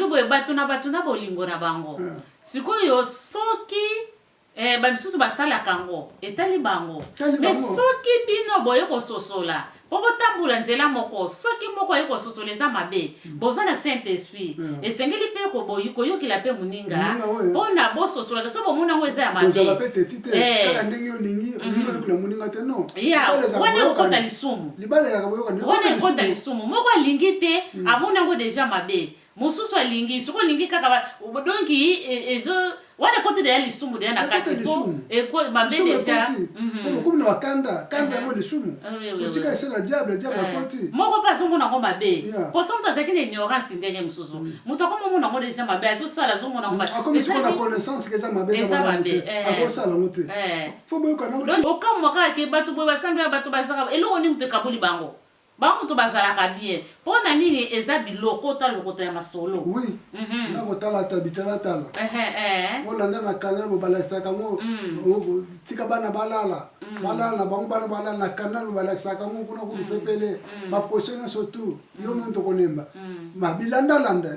boye bato na bolingo na bango sikoyo soki bamisusu basalaka yango etali bango mais soki bino boye kososola po botambula nzela moko soki moko aye kososola eza mabe boza na Saint-Esprit esengeli mpe koyokela mpe moninga mpona bososola so bomona yango eza ya mabe wana ekokota lisumu moko alingi te amona yango deja mabe mosusu alingi soko olingi kaka donki ezo wana kote deya lisumu deya na kati po mabe deja komi na bakanda yango lisumu otika ese na diable akoti moko mpe azomona yango mabe poso moto azalaki na ignorance ndenge mosusu moto akomomona yango deja mabe azosala azomona yango akomisikola connaissance eza mabe akosala yango te fo boyokana okamwa kaka ke bato boye basambela bato bazaka eloko nini moto ekaboli bango bango to bazalaka bien mpona nini eza biloko ta lokoto ya masolo oui nakotala bitala olanda na kanal bobalakisaka ngo tika bana balala bango bana balala na kanal bobalakisaka ngo kuna kudu pepele baposio nyonso tu yo mimi tokolemba bilandalanda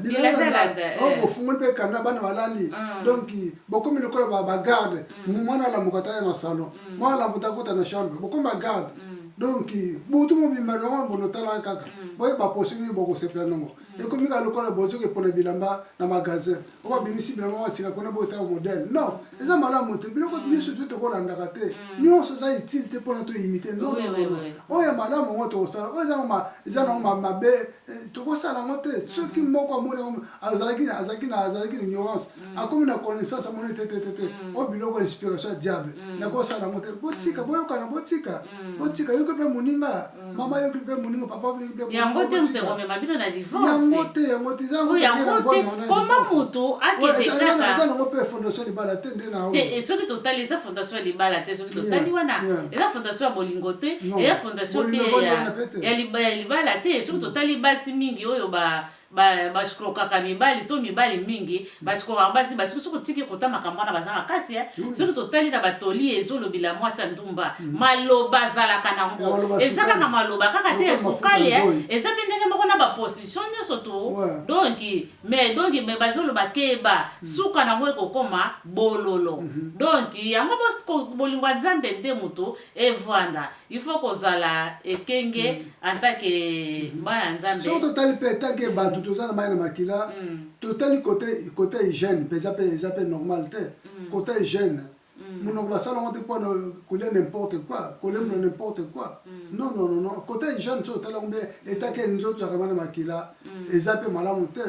bofungoli mpe kanda bana balali donc bokomi lokola bagarde mwana alamuka taya na salon mwana alamuka kota na chambre bokomi bagarde donc butu mobimba nango bonotala kaka boye baposini bokosepela nango ekomi ka lokola bozoki mpona bilamba na magasin obabimisi bilamba masika kuna boyotala modele non eza malamu te biloko nyonso tu tokolandaka te nyonso eza utile te mpona toimite non oyo malamu yango tokosala oyo eza nango mabe tokosala yango te soki moko amoni azalaki na ignorance akomi na connaissance amoni te oyo biloko inspiration ya diable nakosala yango te botika boyokana botika yoki mpe moninga mama yoki mpe moninga papa yango te motekomema bino na divorce yango te koma moto akende kaka nango mpe fondation libala te nde na soki totali eza fondation ya libala te soki totali wana eza fondation ya bolingo te eza fondation mpe ya libala te soki totali basi mingi oyo bashikrokaka mibali to mibali mingi bashikroka basi basikusuku tiki kota makambo na bazanga kasi soki totali na batoli ezolobila mwasi ndumba maloba zalaka nango ezaka na maloba kaka te esukali eza pe ndenge moko na baposition nyonso to donc mais bazoloba keba suka nango ekokoma bololo donc yango bolingwa nzambe nde mutu evanda il faut kozala ekenge antake bana nzambe so totali pe tanke bato tozana mai na makila totali côté hygiène peza pe normal te côté hygiène mon basala on te pas coller n'importe quoi coller n'importe quoi non côté hygiène totali on bien etake nzoto ya na makila ezape malamu te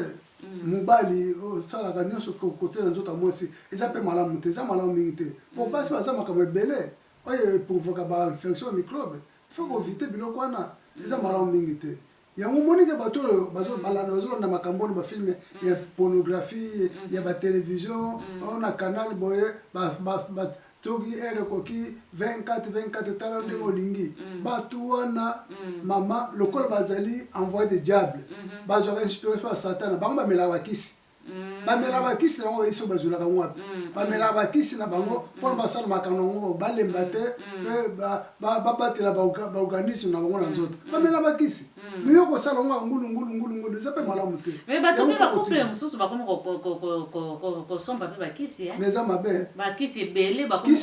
mobali osalaka nyonso côté na nzoto mwasi ezape malamu te eza malamu mingi te po basi baza makambo ebele oyo provoka ba infection microbe faut éviter biloko wana eza malamu mingi te yango monike bato bazolanda makambo na bafilme ya pornographie ya batelevizio na canal boye soki ere koki 24 tala ndenge olingi bato wana mama lokola bazali envoyé de diable bazwaka inspiré par satan bango bamelaka bakisi bamelaka bakisi nango biso bazolaka ngo wapi bamelaka bakisi na bango mpona basala makambo nango balemba te babatela baorganisme na bango na nzoto bamelaka bakisi miyo kosala ngo ngulu eza mpe malamu te mais bato mpe bakuple mosusu bakomi kosomba mpe bakisi mais eza mabe bakisi ebele bakomi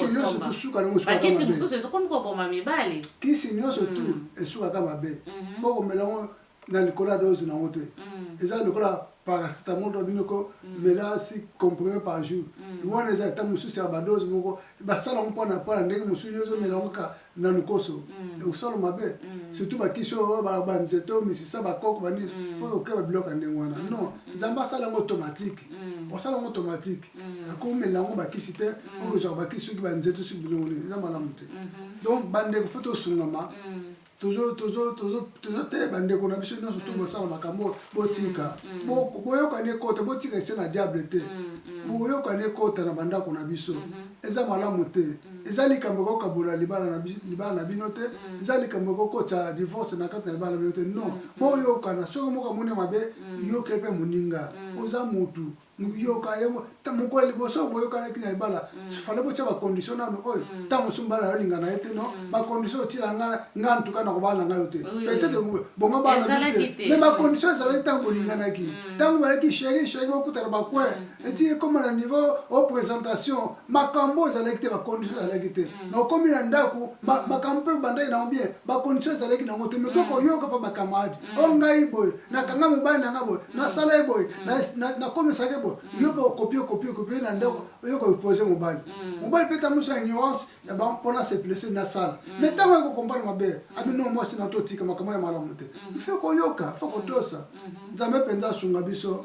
bakisi mosusu ezokomi koboma mibali kisi nyonso tu esukaka mabe mpo komela ngo na likolo ya dose nango te eza lokola paracétamol to binoko mela si comprimé par jour wana eza ta mosusu ya badose moko basala ngo mpona ndenge mosusu yo ozomela ngo ka na lukoso osala mabe surtout bakisi oyo banzete oyo misisa bakoko banini fo okeba biloko ya ndenge wana non nzambe asala ngo automatique osala ngo automatique akomela ngo bakisi te okozwaka bakisi soki banzete soki biloko nini eza malamu te donc bandeko fo tosungama toujours te bandeko na biso nyonso to bosala makambo botika boyokani ekota botika ese na diable te boyokani ekota na bandako na biso eza malamu te eza likambo ekokabola libala na bino te eza likambo ekokotisa divorce na kati na libala na bino te non boyokana soki moko amoni mabe yokele mpe moninga oza mutu yoka yango mokolo liboso boyokanaki na libala fale botia bacondition nano oyo ntango mosusu mbala yolinga na ye te no bacondition otila nga ntuka na kobala na ngai yo te peut-être bongo bala na te mais bacondition ezalaki ntango bolinganaki ntango bayaki sheri bokutana bakwe eti ekoma na niveau o présentation makambo ezalaki te bacondition ezalaki te na okomi na ndako makambo mpe bandaki nango bien bacondition ezalaki nango te mais koko yoka mpa bacamarade o ngai boye nakanga mobali na nga boye nasala ye boye nakomisaki boye yo copie na ndeko yo ko poser mobile peut-être muso ignorance ya ba mpona se blesser na sala mais tango ko comprendre mabe abi no moi sina to tika makamo ya malamu te mfe ko yoka fa ko tosa nzambe penza sunga biso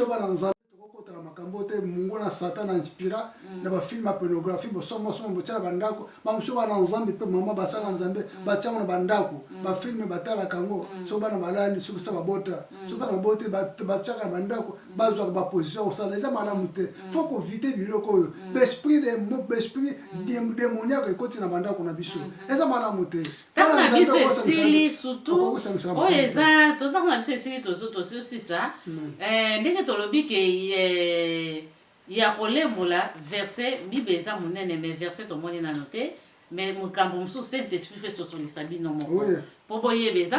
bana nzambe kokotala makambo te mungu na satan inspira na ba film ya pornographie bo somo botala bandako bamuso bana nzambe pe mama basala nzambe batiango na bandako ba film batala kango so bana balali so sa babota so bana bote batiaka na bandako bazwa ba position osala eza malamu te faut ko vite biloko oyo l'esprit démoniaque ekoti na bandako na biso eza malamu te tanga biso esili surtout oyo eza totanga biso esili tozotosi ça ndenge tolobi ke ya kolembola verset bible eza monene mais verset tomoni nano te mais mokambo mosusu Saint-Esprit fait sosolisa bino moko po boyeba eza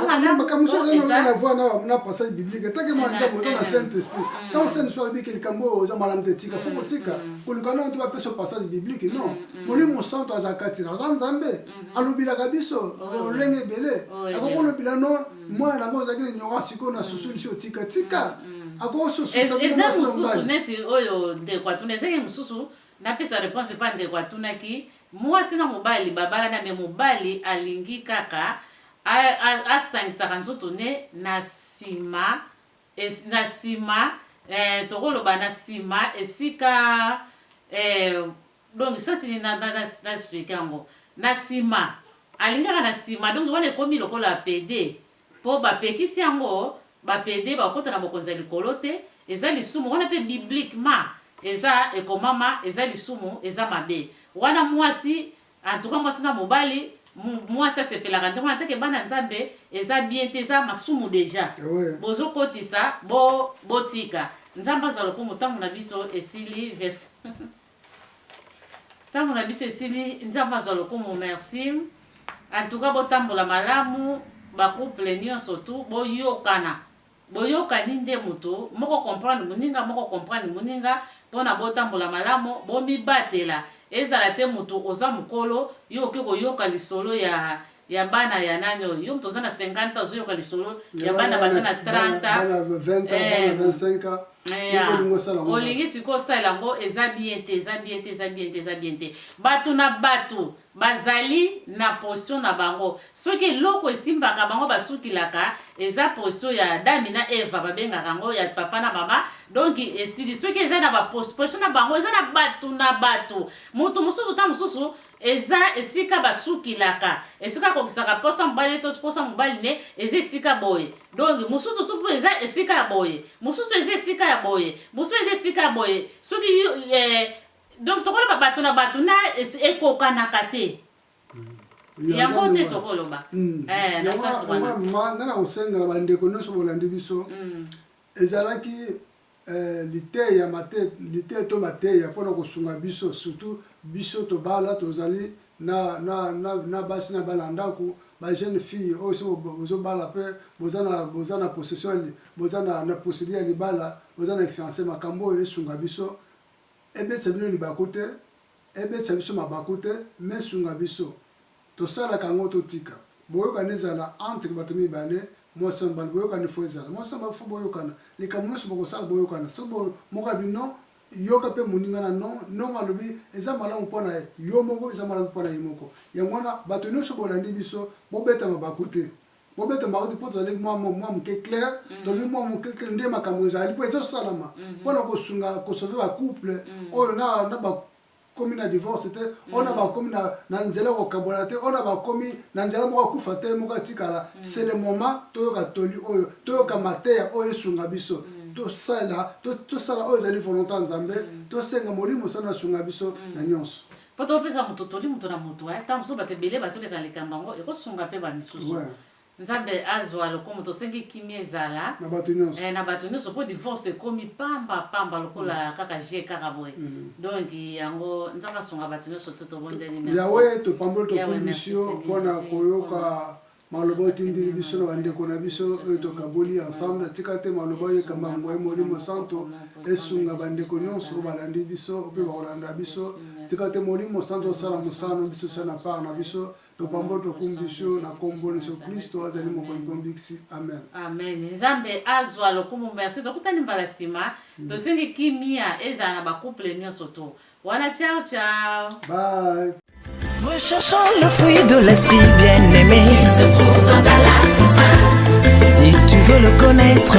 na passage biblique tanke mwandamoza na Saint-Esprit ntango Saint-Esprit alobiki likambo eza malamu te tika foko tika kolukana nto bapesa passage biblique non molimo santo aza kati na aza nzambe alobilaka biso olenge ebele akokolobila no mwana nango ozalaki na ignorance sikoyo na sosolisi otika eza mosusu neti oyo ndeko atuna ezaki mosusu napesa réponse pa ndeko atunaki mwasi na mobali babalana me mobali alingi kaka asangisaka nzoto ne na nsima tokoloba na nsima esika donc ça c'est na expliquer yango na nsima alingaka na nsima donc wana ekomi lokola pede mpo bapekisi yango bapede bakota na bokonzi ya likolo te eza lisumu wana mpe bibliquement eza ekomama eza lisumu eza mabe wana mwasi en tout cas mwasi na mobali moi ça c'est la rente moi tant que bana nzambe eza bien te eza masumu déjà bozo kotisa botika nzamba za lokumu tangu na biso esili verse tangu na biso esili nzamba za lokumu merci en tout cas botambola malamu ba couple nyonso tu boyokani nde moto moko comprendre moninga pona botambola malamu bomibatela ezala te moto oza mokolo yo oke koyoka lisolo ya bana ya nani yo moto oza na 50 ozoyoka lisolo ya bana baza na 30 25 olingi sikoyo osala yango eza bien te bato na bato bazali na position na bango soki eloko esimbaka bango basukilaka eza position ya Dami na Eva babengaka yango ya papa na mama donc esili soki eza na position na bango eza na bato moto mosusu ta mosusu eza esika basukilaka esika kokisaka posa mobali to posa mobali ne eza esika boye donc mosusu tu eza esika ya boye mosusu eza esika ya boye mosusu eza esika ya boye soki donc tokoloba bato na bato na ekokanaka te yango te tokoloba nana kosengela bandeko nyonso bolandi biso ezalaki liteya to mateya mpona kosunga biso surtout biso tobala tozali na basi na bala ndako bajeune fille oyo so bozobala mpe boza na possession boza na posedi ya libala boza na fiancé makambo oyo esunga biso ebetisa bino libaku te ebetisa biso mabaku te me sunga biso tosalaka yango totika boyokana ezala entre bato mibale mwasi mobali boyokani fo ezala mwasi mobali fo boyokana likambo nyonso bokosala boyokana so moko abi non yoka mpe moninga na non alobi eza malamu mpona yo moko eza malamu mpona ye moko yango wana bato nyonso bolandi biso bobeta mabaku te bobeta mabaku te mpo tozali mwa moke clair tobi mwa moke clair nde makambo ezali mpo ezosalama mpona kosunga kosauve bacouple oyo na bakomi na divorce te oyo na bakomi na nzela kokabola te oyo na bakomi na nzela moko akufa te moko atikala c'est le moment toyoka toli oyo toyoka mateya oyo esunga biso tosala oyo ezali volonté ya nzambe tosenga molimo osala asunga biso na nyonso po topesa moto toli moto na moto ta mosusu bato ebele batoleka likambo yango ekosunga mpe bamisusu nzambe azwa lokomo tosengi kimia ezala na bato nyonso mpo divorce ekomi pamba lokola kaka je kaka boye donc yango nzambe asunga bato nyonso to tobondeli yawe topamboli tokomisio mpona koyoka maloba otindili biso na bandeko na biso oyo tokaboli ensemble tika te maloba oyo ekamba ngoye molimo santo esunga bandeko nyonso balandi biso mpe bakolanda biso tika te molimo santo osala mosano biso sa na part na biso topamboli tokumbi biso na kombo na Yesu Kristo azali mokonzi bombiksi amen nzambe azwa lokumu merci tokutani mbala nsima tosengi kimia ezala na bacouple nyonso to wana ciao bye. Recherchons le fruit de l'esprit bien-aimé. Il se trouve dans Galates 5. Si tu veux le connaître,